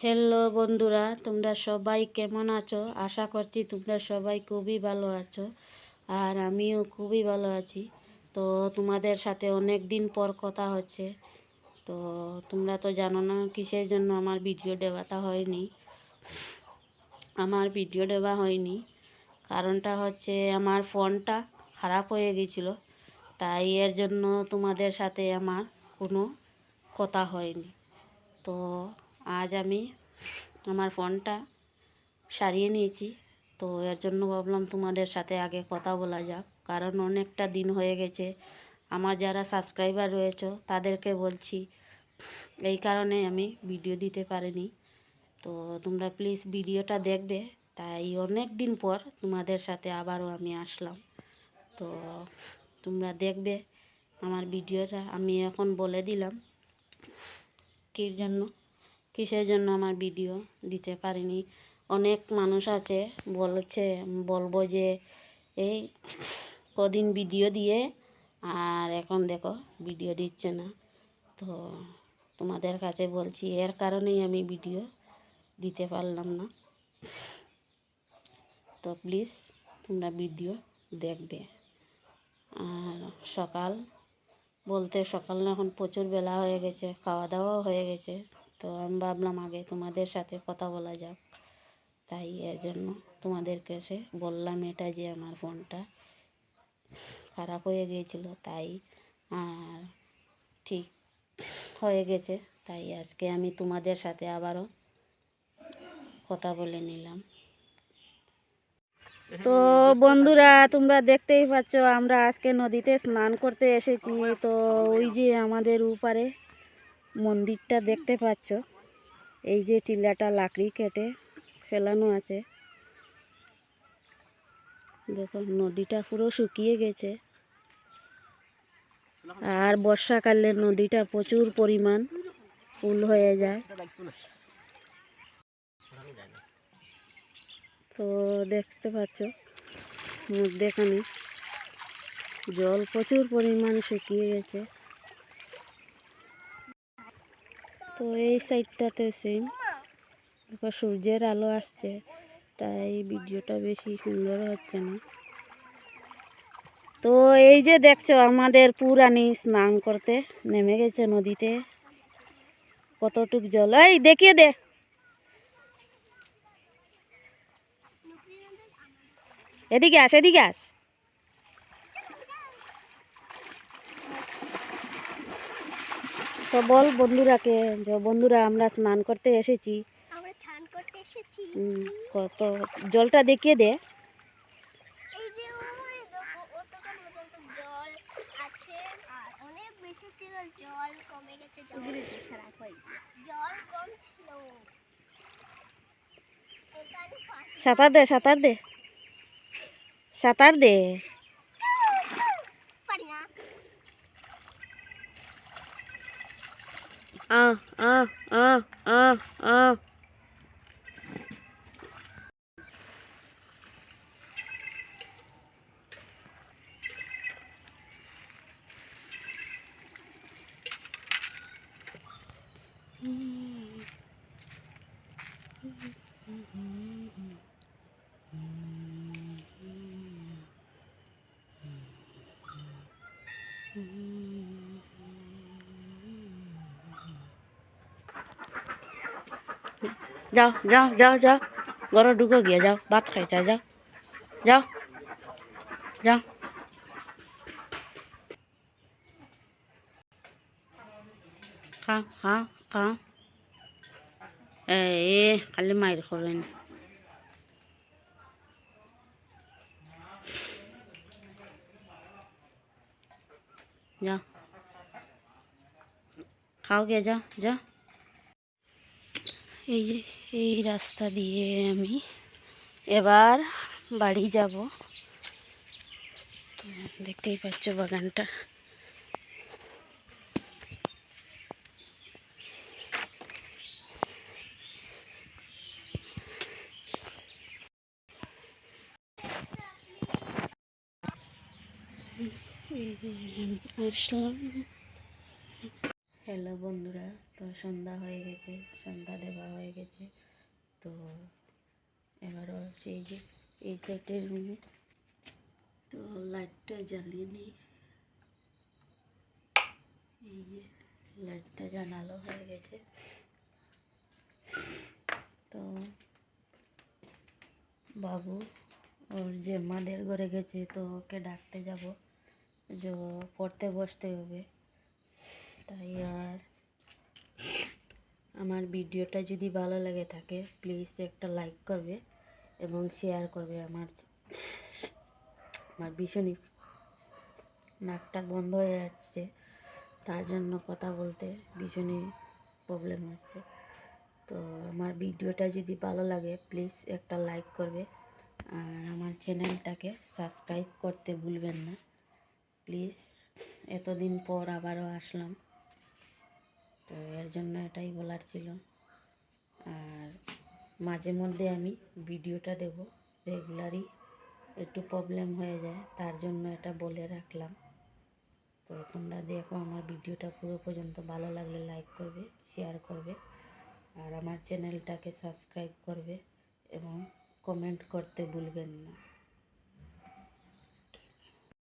Hello বন্ধুরা, তোমরা সবাই কেমন আছো? আশা করছি তোমরা সবাই খুবই ভালো আছো, আর আমিও খুবই ভালো আছি। তো তোমাদের সাথে অনেক দিন পর কথা হচ্ছে। তো তোমরা তো জানো না কিসের জন্য আমার ভিডিও দেওয়াটা হয়নি। কারণটা হচ্ছে আমার ফোনটা খারাপ হয়ে গেছিলো, তাই এর জন্য তোমাদের সাথে আমার কোনো কথা হয়নি। তো আজ আমি আমার ফোনটা সারিয়ে নিয়েছি, তো এর জন্য ভাবলাম তোমাদের সাথে আগে কথা বলা যাক, কারণ অনেকটা দিন হয়ে গেছে। আমার যারা সাবস্ক্রাইবার রয়েছে তাদেরকে বলছি, এই কারণে আমি ভিডিও দিতে পারিনি। তো তোমরা প্লিজ ভিডিওটা দেখবে, তাই অনেক দিন পর তোমাদের সাথে আবারও আমি আসলাম। তো তোমরা দেখবে আমার ভিডিওটা। আমি এখন বলে দিলাম কিসের জন্য আমার ভিডিও দিতে পারিনি। অনেক মানুষ আছে বলবো যে এই কদিন ভিডিও দিয়ে আর এখন দেখো ভিডিও দিচ্ছে না। তো তোমাদের কাছে বলছি, এর কারণেই আমি ভিডিও দিতে পারলাম না। তো প্লিজ তোমরা ভিডিও দেখবে। আর সকাল না, এখন প্রচুর বেলা হয়ে গেছে, খাওয়া দাওয়াও হয়ে গেছে। তো আমি ভাবলাম আগে তোমাদের সাথে কথা বলা যাক, তাই এর জন্য তোমাদের কাছে বললাম এটা যে আমার ফোনটা খারাপ হয়ে গিয়েছিল, তাই আর ঠিক হয়ে গেছে। তাই আজকে আমি তোমাদের সাথে আবারও কথা বলে নিলাম। তো বন্ধুরা, তোমরা দেখতেই পাচ্ছ আমরা আজকে নদীতে স্নান করতে এসেছি। তো ওই যে আমাদের উপরে মন্দিরটা দেখতে পাচ্ছ, এই যে টিলাটা লাকড়ি কেটে ফেলানো আছে। দেখো নদীটা পুরো শুকিয়ে গেছে, আর বর্ষাকালে নদীটা প্রচুর পরিমাণ ফুল হয়ে যায়। তো দেখতে পাচ্ছ মধ্যেখানে জল প্রচুর পরিমাণ শুকিয়ে গেছে। তো এই সাইডটাতে সেম দেখো সূর্যের আলো আসছে, তাই ভিডিওটা বেশি সুন্দর হচ্ছে না। তো এই যে দেখছো আমাদের পুরানি স্নান করতে নেমে গেছে নদীতে। কতটুক জল, এই দেখিয়ে দে। এদিকে আস। তো বল বন্ধুরা আমরা স্নান করতে এসেছি। কত জলটা দেখিয়ে দে। জল কমে গেছে, জল কম ছিল। সাঁতার দে। পারি না। আ যাও ঘরে ঢুকো গিয়ে, যাও ভাত খাইতে, যাও। খাও। খালি মাইর করেন। যাও খাও গিয়ে, যাও। এই রাস্তা দিয়ে আমি এবার বাড়ি যাব। তো দেখতেই পাচ্ছ বাগানটা। হ্যালো বন্ধুরা, তো সন্ধ্যা হয়ে গেছে, সন্ধ্যা দেওয়া হয়ে গেছে। এই যে এই সাইডের রুমে। তো লাইটটা জ্বালিয়ে নিই। এই যে লাইটটা জানালো হয়ে গেছে। তো বাবু ওর যে মাদের ঘরে গেছে, তো ওকে ডাকতে যাব, যে পড়তে বসতে হবে। তাই আর আমার ভিডিওটা যদি ভালো লেগে থাকে প্লিজ একটা লাইক করবে এবং শেয়ার করবে। আমার ভীষণই নাকটা বন্ধ হয়ে যাচ্ছে, তার জন্য কথা বলতে ভীষণই প্রবলেম হচ্ছে। তো আমার ভিডিওটা যদি ভালো লাগে প্লিজ একটা লাইক করবে, আর আমার চ্যানেলটাকে সাবস্ক্রাইব করতে ভুলবেন না প্লিজ। এতদিন পর আবারও আসলাম, তো এর জন্য এটাই বলার ছিল। আর মাঝে মধ্যে আমি ভিডিওটা দেব, রেগুলারই একটু প্রবলেম হয়ে যায়, তার জন্য এটা বলে রাখলাম। তো তোমরা দেখো আমার ভিডিওটা পুরো পর্যন্ত, ভালো লাগলে লাইক করবে, শেয়ার করবে, আর আমার চ্যানেলটাকে সাবস্ক্রাইব করবে এবং কমেন্ট করতে ভুলবেন না।